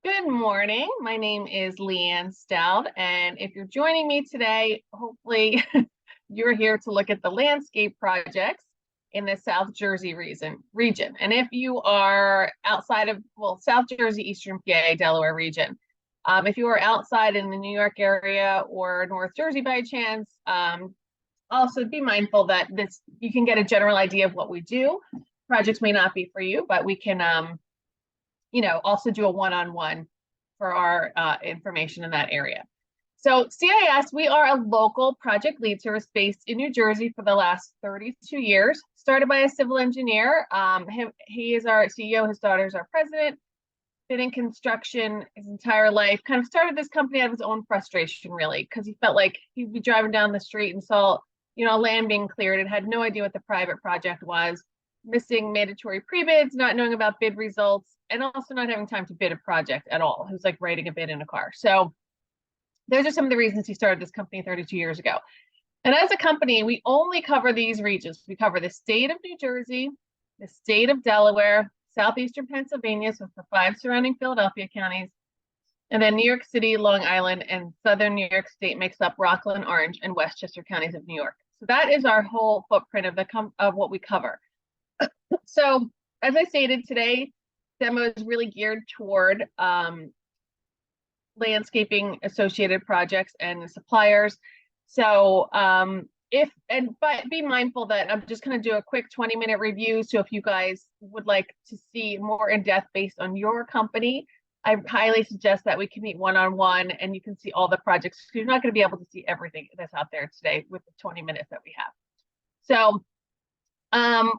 Good morning. My name is LeeAnne's, and if you're joining me today, hopefully you're here to look at the landscape projects in the South Jersey region. And if you are outside of, well, South Jersey, Eastern PA, Delaware region, if you are outside in the New York area or North Jersey by chance, also be mindful that you can get a general idea of what we do. Projects may not be for you, but we can also do a one-on-one for our information in that area. So CIS, we are a local project lead service based in New Jersey for the last 32 years, started by a civil engineer. He is our CEO, his daughter is our president, been in construction his entire life, kind of started this company out of his own frustration, really, because he felt like he'd be driving down the street and saw, land being cleared and had no idea what the private project was, missing mandatory pre-bids, not knowing about bid results, and also not having time to bid a project at all. It was like writing a bid in a car. So those are some of the reasons he started this company 32 years ago. And as a company, we only cover these regions. We cover the state of New Jersey, the state of Delaware, southeastern Pennsylvania, so for 5 surrounding Philadelphia counties, and then New York City, Long Island, and southern New York State makes up Rockland, Orange, and Westchester counties of New York. So that is our whole footprint of what we cover. So as I stated, today demo is really geared toward landscaping associated projects and suppliers. So but be mindful that I'm just going to do a quick 20-minute review. So if you guys would like to see more in depth based on your company, I highly suggest that we can meet one-on-one and you can see all the projects. You're not going to be able to see everything that's out there today with the 20 minutes that we have. So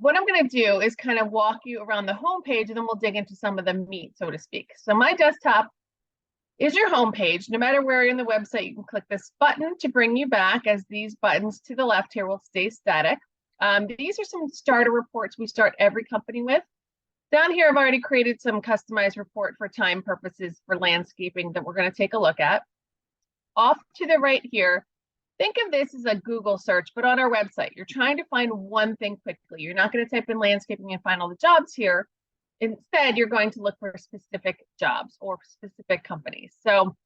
what I'm going to do is kind of walk you around the homepage and then we'll dig into some of the meat, so to speak. So my desktop is your homepage. No matter where you're in the website, you can click this button to bring you back, as these buttons to the left here will stay static. These are some starter reports we start every company with. Down here, I've already created some customized report for time purposes for landscaping that we're going to take a look at. Off to the right here, think of this as a Google search, but on our website. You're trying to find one thing quickly. You're not going to type in landscaping and find all the jobs here. Instead, you're going to look for specific jobs or specific companies. So,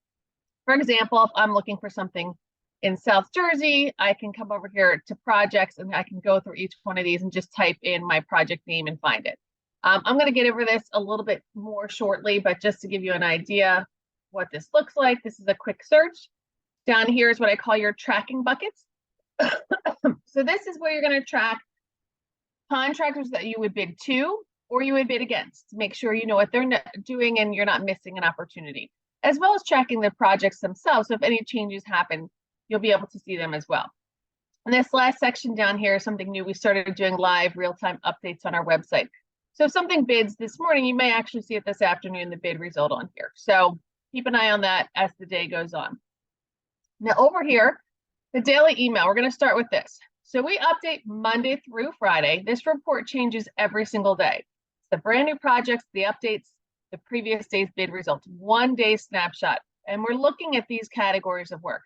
for example, if I'm looking for something in South Jersey, I can come over here to projects and I can go through each one of these and just type in my project name and find it. I'm going to get over this a little bit more shortly, but just to give you an idea what this looks like, this is a quick search. Down here is what I call your tracking buckets. So this is where you're going to track contractors that you would bid to or you would bid against to make sure you know what they're doing and you're not missing an opportunity, as well as tracking the projects themselves. So if any changes happen, you'll be able to see them as well. And this last section down here is something new. We started doing live real-time updates on our website. So if something bids this morning, you may actually see it this afternoon, the bid result on here. So keep an eye on that as the day goes on. Now over here, the daily email, we're going to start with this. So we update Monday through Friday. This report changes every single day. It's the brand new projects, the updates, the previous day's bid results, 1 day snapshot. And we're looking at these categories of work.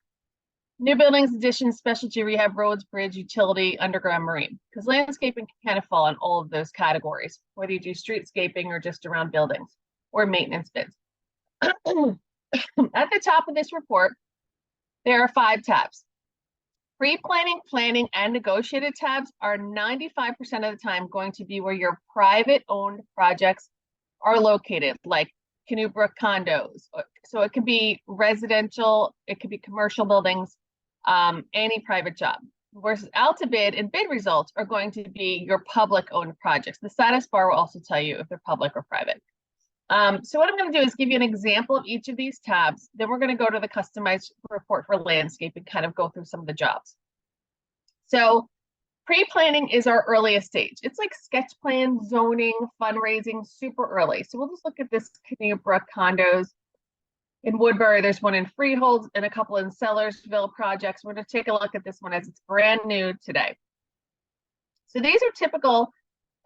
New buildings, additions, specialty rehab, roads, bridge, utility, underground, marine. Because landscaping can kind of fall in all of those categories, whether you do streetscaping or just around buildings or maintenance bids. At the top of this report, there are 5 tabs. Pre-planning, planning, and negotiated tabs are 95% of the time going to be where your private-owned projects are located, like Canoe Brook condos. So it could be residential, it could be commercial buildings, any private job. Versus out to bid and bid results are going to be your public-owned projects. The status bar will also tell you if they're public or private. So what I'm going to do is give you an example of each of these tabs. Then we're going to go to the customized report for landscape and kind of go through some of the jobs. So pre-planning is our earliest stage. It's like sketch plan, zoning, fundraising, super early. So we'll just look at this Canoe Brook condos. In Woodbury, there's one in Freehold and a couple in Sellersville projects. We're going to take a look at this one as it's brand new today. So these are typical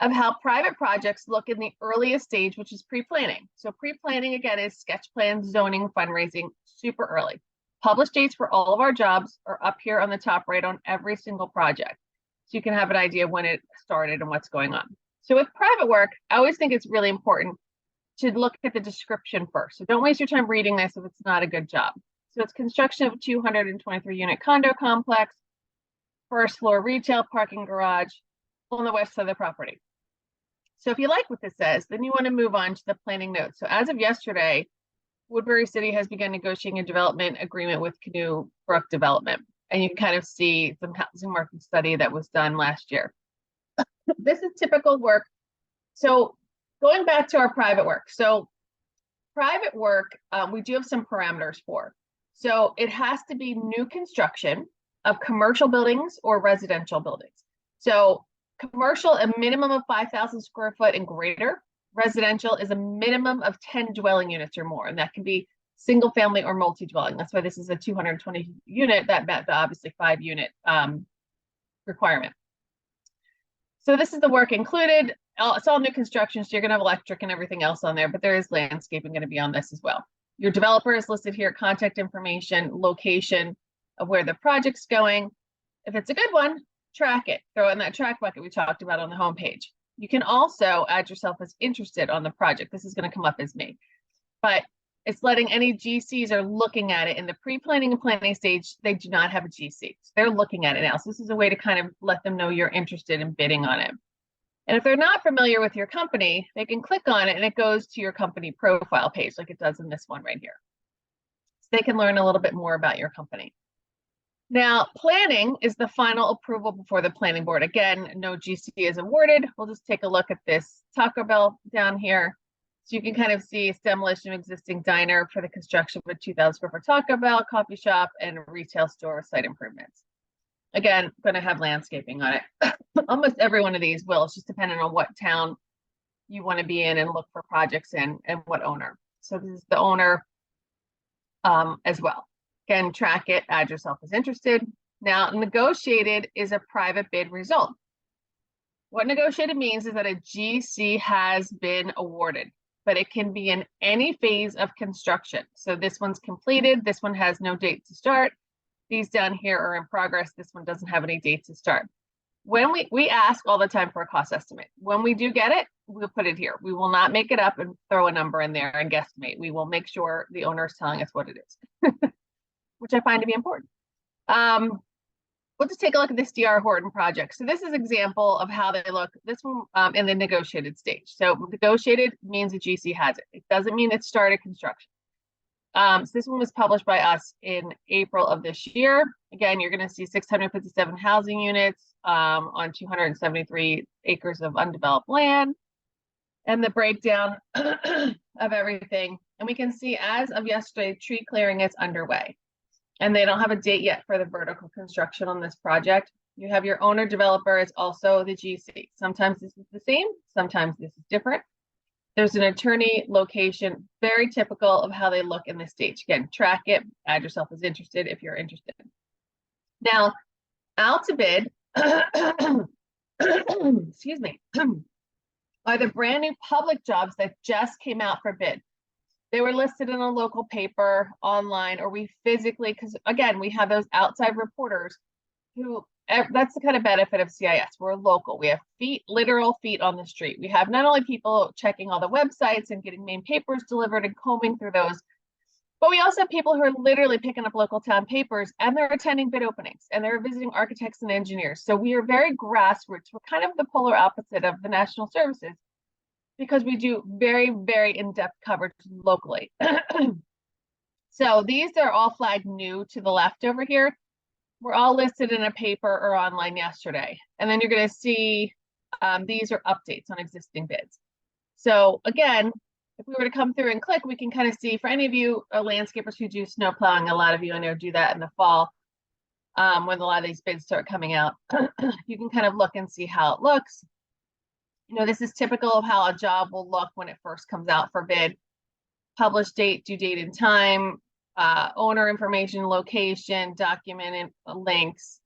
of how private projects look in the earliest stage, which is pre-planning. So pre-planning, again, is sketch plan, zoning, fundraising, super early. Published dates for all of our jobs are up here on the top right on every single project. So you can have an idea of when it started and what's going on. So with private work, I always think it's really important to look at the description first. So don't waste your time reading this if it's not a good job. So it's construction of 223 unit condo complex, first floor retail parking garage on the west side of the property. So if you like what this says, then you want to move on to the planning notes. So as of yesterday, Woodbury City has begun negotiating a development agreement with Canoe Brook Development. And you can kind of see some housing market study that was done last year. This is typical work. So going back to our private work. So private work, we do have some parameters for. So it has to be new construction of commercial buildings or residential buildings. So commercial, a minimum of 5,000 square foot and greater. Residential is a minimum of 10 dwelling units or more, and that can be single family or multi-dwelling. That's why this is a 220 unit that met the obviously 5 unit requirement. So this is the work included. It's all new construction, so you're gonna have electric and everything else on there, but there is landscaping gonna be on this as well. Your developer is listed here, contact information, location of where the project's going. If it's a good one, track it, throw it in that track bucket we talked about on the homepage. You can also add yourself as interested on the project. This is going to come up as me, but it's letting any GCs are looking at it in the pre-planning and planning stage. They do not have a GC. So they're looking at it now. So this is a way to kind of let them know you're interested in bidding on it. And if they're not familiar with your company, they can click on it and it goes to your company profile page like it does in this one right here. So they can learn a little bit more about your company. Now, planning is the final approval before the planning board. Again, no GC is awarded. We'll just take a look at this Taco Bell down here. So you can kind of see demolition of existing diner for the construction of a 2,000 square foot Taco Bell, coffee shop, and a retail store site improvements. Again, going to have landscaping on it. Almost every one of these will. It's just depending on what town you want to be in and look for projects in and what owner. So this is the owner as well. Again, track it, add yourself as interested. Now, negotiated is a private bid result. What negotiated means is that a GC has been awarded, but it can be in any phase of construction. So this one's completed. This one has no date to start. These down here are in progress. This one doesn't have any date to start. When we ask all the time for a cost estimate. When we do get it, we'll put it here. We will not make it up and throw a number in there and guesstimate. We will make sure the owner is telling us what it is. Which I find to be important. We'll just take a look at this DR Horton project. So this is an example of how they look. This one in the negotiated stage. So negotiated means the GC has it. It doesn't mean it started construction. So this one was published by us in April of this year. Again, you're going to see 657 housing units on 273 acres of undeveloped land, and the breakdown of everything. And we can see as of yesterday, tree clearing is underway. And they don't have a date yet for the vertical construction on this project. You have your owner developer is also the GC. Sometimes this is the same, sometimes this is different. There's an attorney location, very typical of how they look in this stage. Again, track it, add yourself as interested if you're interested. Now, out to bid, excuse me, are the brand new public jobs that just came out for bid. They were listed in a local paper, online, or we physically, because again, we have those outside reporters who, that's the kind of benefit of CIS. We're local. We have feet, literal feet on the street. We have not only people checking all the websites and getting main papers delivered and combing through those, but we also have people who are literally picking up local town papers and they're attending bid openings and they're visiting architects and engineers. So we are very grassroots. We're kind of the polar opposite of the national services, because we do very, very in-depth coverage locally. So these are all flagged new to the left over here. We're all listed in a paper or online yesterday. And then you're going to see these are updates on existing bids. So again, if we were to come through and click, we can kind of see, for any of you landscapers who do snow plowing, a lot of you I know do that in the fall when a lot of these bids start coming out. You can kind of look and see how it looks. You know, this is typical of how a job will look when it first comes out for bid. Published date, due date and time, owner information, location, document links,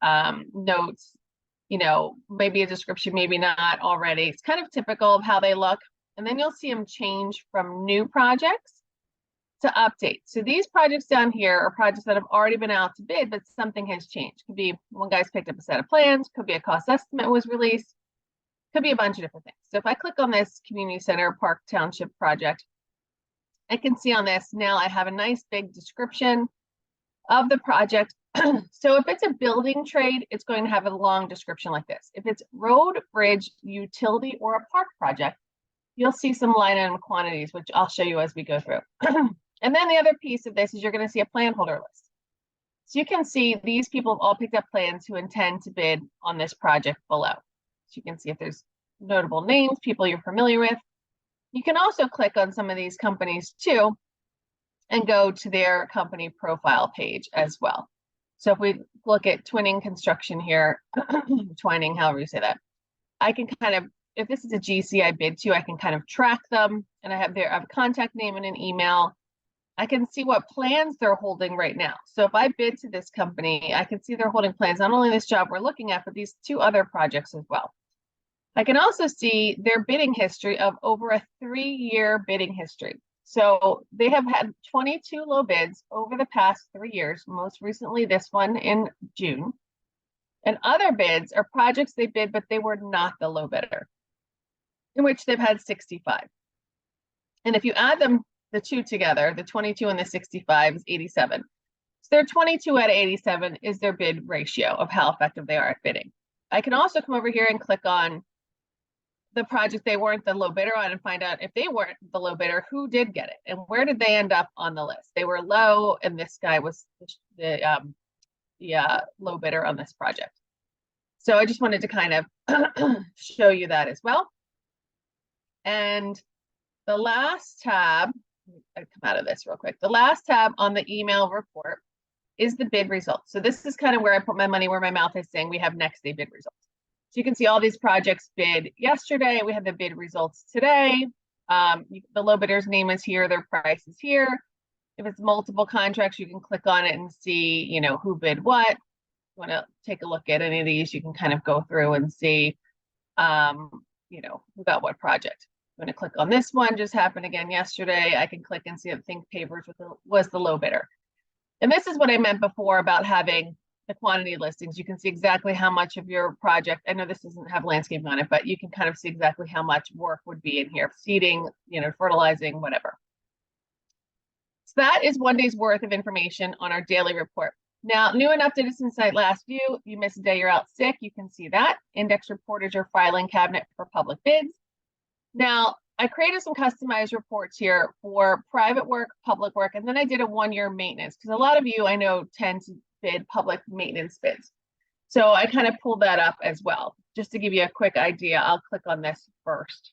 notes, you know, maybe a description, maybe not already. It's kind of typical of how they look. And then you'll see them change from new projects to update. So these projects down here are projects that have already been out to bid, but something has changed. Could be one guy's picked up a set of plans, could be a cost estimate was released. Could be a bunch of different things. So if I click on this community center park township project, I can see on this now I have a nice big description of the project. So if it's a building trade, it's going to have a long description like this. If it's road, bridge, utility, or a park project, you'll see some line item quantities, which I'll show you as we go through. And then the other piece of this is you're going to see a plan holder list. So you can see these people have all picked up plans who intend to bid on this project below. So you can see if there's notable names, people you're familiar with. You can also click on some of these companies too and go to their company profile page as well. So if we look at Twinning Construction here, Twining, however you say that, I can kind of, if this is a GC I bid to, I can kind of track them, and I have a contact name and an email. I can see what plans they're holding right now. So if I bid to this company, I can see they're holding plans, not only this job we're looking at, but these 2 other projects as well. I can also see their bidding history of over a 3-year bidding history. So they have had 22 low bids over the past 3 years, most recently this one in June. And other bids are projects they bid, but they were not the low bidder, in which they've had 65. And if you add them, the 2 together, the 22 and the 65 is 87. So their 22 out of 87 is their bid ratio of how effective they are at bidding. I can also come over here and click on the project they weren't the low bidder on and find out if they weren't the low bidder, who did get it and where did they end up on the list. They were low, and this guy was the low bidder on this project. So I just wanted to kind of show you that as well. And the last tab, I come out of this real quick. The last tab on the email report is the bid results. So this is kind of where I put my money where my mouth is, saying we have next day bid results. So you can see all these projects bid yesterday. We have the bid results today. The low bidder's name is here. Their price is here. If it's multiple contracts, you can click on it and see, you know, who bid what. If you want to take a look at any of these, you can kind of go through and see, you know, who got what project. I'm going to click on this one, just happened again yesterday. I can click and see if Think Pavers was the low bidder. And this is what I meant before about having the quantity listings. You can see exactly how much of your project, I know this doesn't have landscaping on it, but you can kind of see exactly how much work would be in here, seeding, you know, fertilizing, whatever. So that is 1 day's worth of information on our daily report. Now, new and updated since I last view, if you miss a day, you're out sick, you can see that. Index report is your filing cabinet for public bids. Now, I created some customized reports here for private work, public work, and then I did a 1-year maintenance, because a lot of you I know tend to bid public maintenance bids. So I kind of pulled that up as well, just to give you a quick idea. I'll click on this first.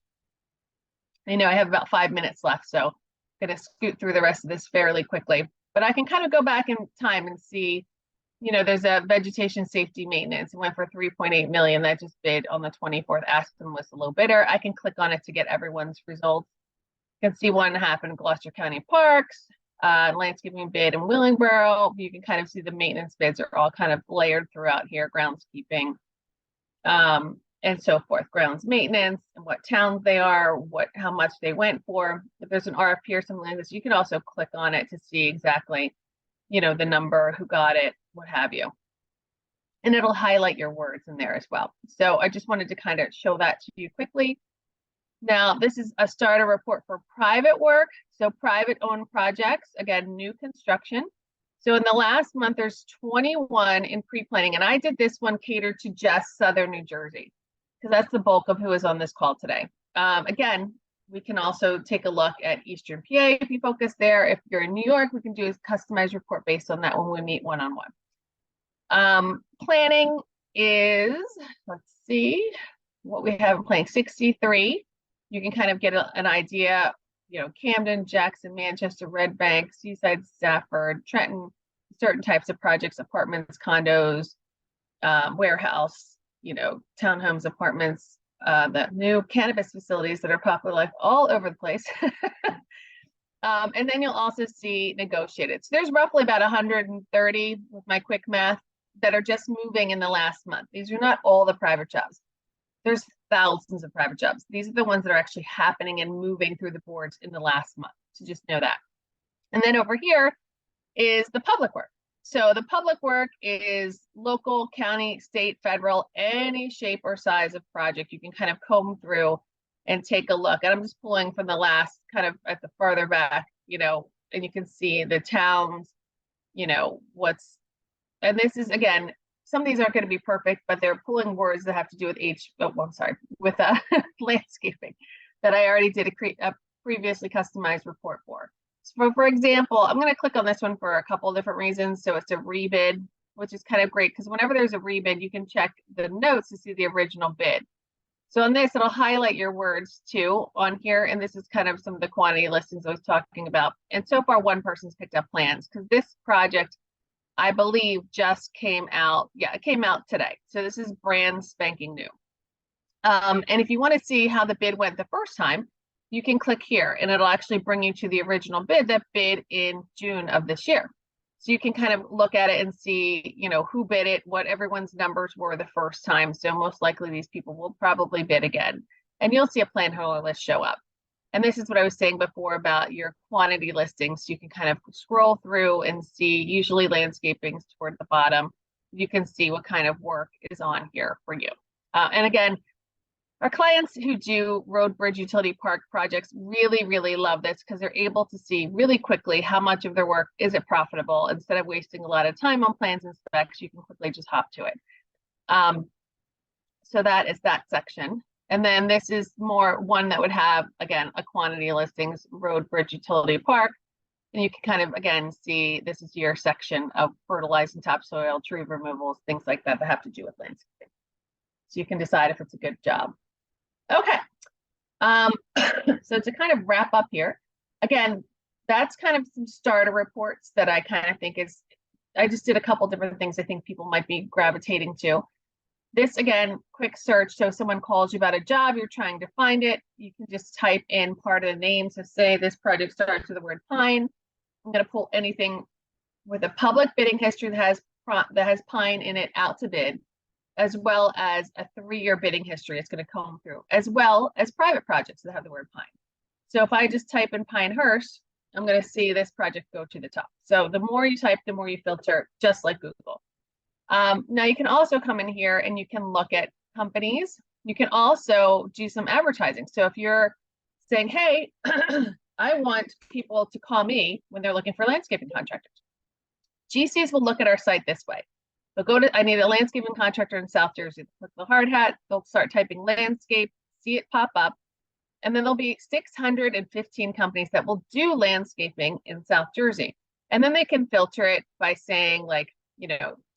I know I have about 5 minutes left, so I'm going to scoot through the rest of this fairly quickly. But I can kind of go back in time and see, you know, there's a vegetation safety maintenance. It went for 3.8 million. That just bid on the 24th. Aspen was the low bidder. I can click on it to get everyone's results. You can see one happened in Gloucester County Parks, landscaping bid in Willingboro. You can kind of see the maintenance bids are all kind of layered throughout here, groundskeeping, and so forth, grounds maintenance, and what towns they are, how much they went for. If there's an RFP or something like this, you can also click on it to see exactly, you know, the number, who got it, what have you. And it'll highlight your words in there as well. So I just wanted to kind of show that to you quickly. Now, this is a starter report for private work. So private owned projects, again, new construction. So in the last month, there's 21 in pre-planning. And I did this one catered to just Southern New Jersey, because that's the bulk of who is on this call today. Again, we can also take a look at Eastern PA if you focus there. If you're in New York, we can do a customized report based on that when we meet one-on-one. Planning is, let's see, what we have in planning, 63. You can kind of get an idea, you know, Camden, Jackson, Manchester, Red Bank, Seaside, Stafford, Trenton, certain types of projects, apartments, condos, warehouse, you know, townhomes, apartments, the new cannabis facilities that are popular like all over the place. And then you'll also see negotiated. So there's roughly about 130 with my quick math that are just moving in the last month. These are not all the private jobs. There's thousands of private jobs. These are the ones that are actually happening and moving through the boards in the last month. So just know that. And then over here is the public work. So the public work is local, county, state, federal, any shape or size of project. You can kind of comb through and take a look. And I'm just pulling from the last kind of at the farther back, and you can see the towns, and this is again, some of these aren't going to be perfect, but they're pulling words that have to do with with landscaping that I already did a previously customized report for. So for example, I'm going to click on this one for a couple of different reasons. So it's a rebid, which is kind of great because whenever there's a rebid, you can check the notes to see the original bid. So on this, it'll highlight your words too on here. And this is kind of some of the quantity listings I was talking about. And so far, one person's picked up plans because this project, I believe, just came out. Yeah, it came out today. So this is brand spanking new. And if you want to see how the bid went the first time, you can click here and it'll actually bring you to the original bid that bid in June of this year. So you can kind of look at it and see, who bid it, what everyone's numbers were the first time. So most likely these people will probably bid again. And you'll see a plan holder list show up. And this is what I was saying before about your quantity listings. You can kind of scroll through and see, usually landscaping's toward the bottom. You can see what kind of work is on here for you. And again, our clients who do road, bridge, utility park projects really, really love this because they're able to see really quickly how much of their work is it profitable. Instead of wasting a lot of time on plans and specs, you can quickly just hop to it. So that is that section. And then this is more one that would have, again, a quantity listings, road, bridge, utility park. And you can kind of, again, see this is your section of fertilizing topsoil, tree removals, things like that have to do with landscaping. So you can decide if it's a good job. Okay, so to kind of wrap up here, again, that's kind of some starter reports that I kind of think I just did a couple different things I think people might be gravitating to. This, again, quick search. So if someone calls you about a job, you're trying to find it, you can just type in part of the name. So say this project starts with the word pine. I'm going to pull anything with a public bidding history that has pine in it out to bid, as well as a 3-year bidding history. It's going to comb through, as well as private projects that have the word pine. So if I just type in Pinehurst, I'm going to see this project go to the top. So the more you type, the more you filter, just like Google. Now you can also come in here and you can look at companies. You can also do some advertising. So if you're saying, hey, I want people to call me when they're looking for landscaping contractors, GCs will look at our site this way. They'll go to, I need a landscaping contractor in South Jersey. They'll click the hard hat, they'll start typing landscape, see it pop up, and then there'll be 615 companies that will do landscaping in South Jersey. And then they can filter it by saying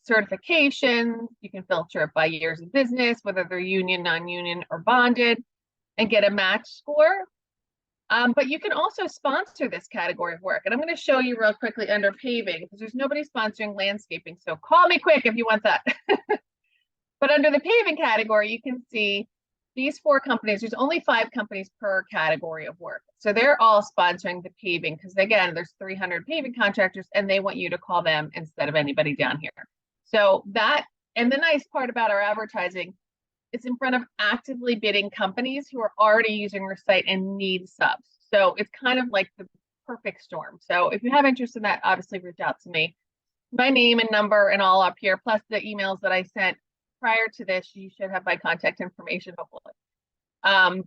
certification. You can filter it by years of business, whether they're union, non-union, or bonded, and get a match score. But you can also sponsor this category of work. And I'm going to show you real quickly under paving because there's nobody sponsoring landscaping. So call me quick if you want that. But under the paving category, you can see these 4 companies. There's only 5 companies per category of work. So they're all sponsoring the paving because, again, there's 300 paving contractors and they want you to call them instead of anybody down here. So that, and the nice part about our advertising, it's in front of actively bidding companies who are already using our site and need subs. So it's kind of like the perfect storm. So if you have interest in that, obviously reach out to me. My name and number and all up here, plus the emails that I sent prior to this. You should have my contact information, hopefully. And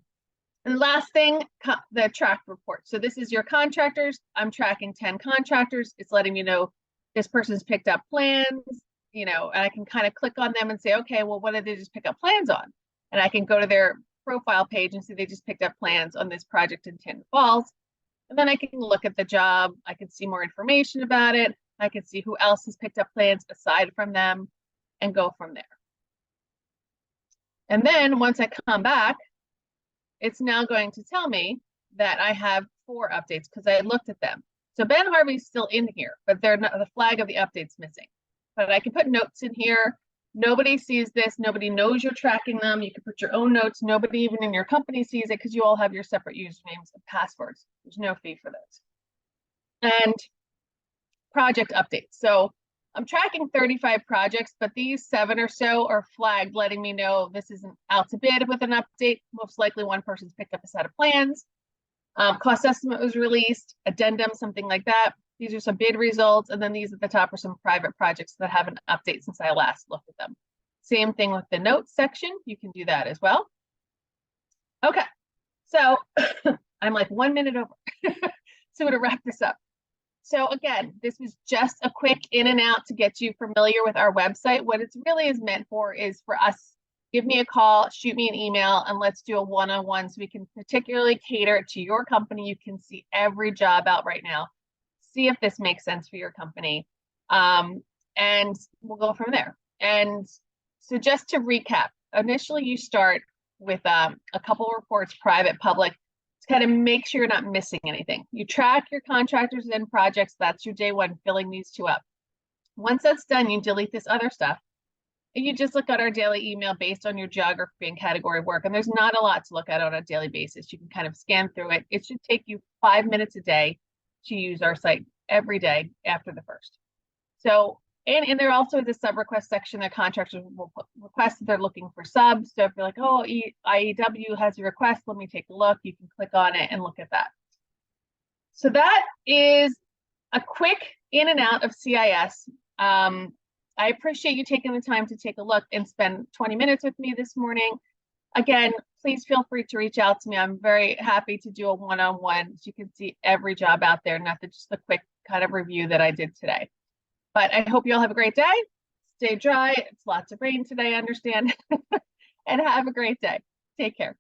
the last thing, the track report. So this is your contractors. I'm tracking 10 contractors. It's letting me know this person's picked up plans, and I can kind of click on them and say, okay, well, what did they just pick up plans on? And I can go to their profile page and see they just picked up plans on this project in Tin Falls. And then I can look at the job. I can see more information about it. I can see who else has picked up plans aside from them and go from there. And then once I come back, it's now going to tell me that I have 4 updates because I looked at them. So Ben Harvey's still in here, but they're not, the flag of the update's missing. But I can put notes in here. Nobody sees this. Nobody knows you're tracking them. You can put your own notes. Nobody even in your company sees it because you all have your separate usernames and passwords. There's no fee for those. And project updates. So I'm tracking 35 projects, but these 7 or so are flagged, letting me know this isn't out to bid with an update. Most likely one person's picked up a set of plans. Cost estimate was released, addendum, something like that. These are some bid results. And then these at the top are some private projects that have an update since I last looked at them. Same thing with the notes section. You can do that as well. Okay. So I'm like 1 minute over. So to wrap this up. So again, this was just a quick in and out to get you familiar with our website. What it really is meant for is for us, give me a call, shoot me an email, and let's do a one-on-one so we can particularly cater to your company. You can see every job out right now. See if this makes sense for your company. And we'll go from there. And so just to recap, initially you start with a couple reports, private, public, to kind of make sure you're not missing anything. You track your contractors and projects. That's your day one, filling these two up. Once that's done, you delete this other stuff. And you just look at our daily email based on your geography and category of work. And there's not a lot to look at on a daily basis. You can kind of scan through it. It should take you 5 minutes a day to use our site every day after the first. So, and there also is a sub request section that contractors will request that they're looking for subs. So if you're like, oh, IEW has a request, let me take a look. You can click on it and look at that. So that is a quick in and out of CIS. I appreciate you taking the time to take a look and spend 20 minutes with me this morning. Again, please feel free to reach out to me. I'm very happy to do a one-on-one so you can see every job out there, not just the quick kind of review that I did today. But I hope you all have a great day. Stay dry. It's lots of rain today, I understand. And have a great day. Take care.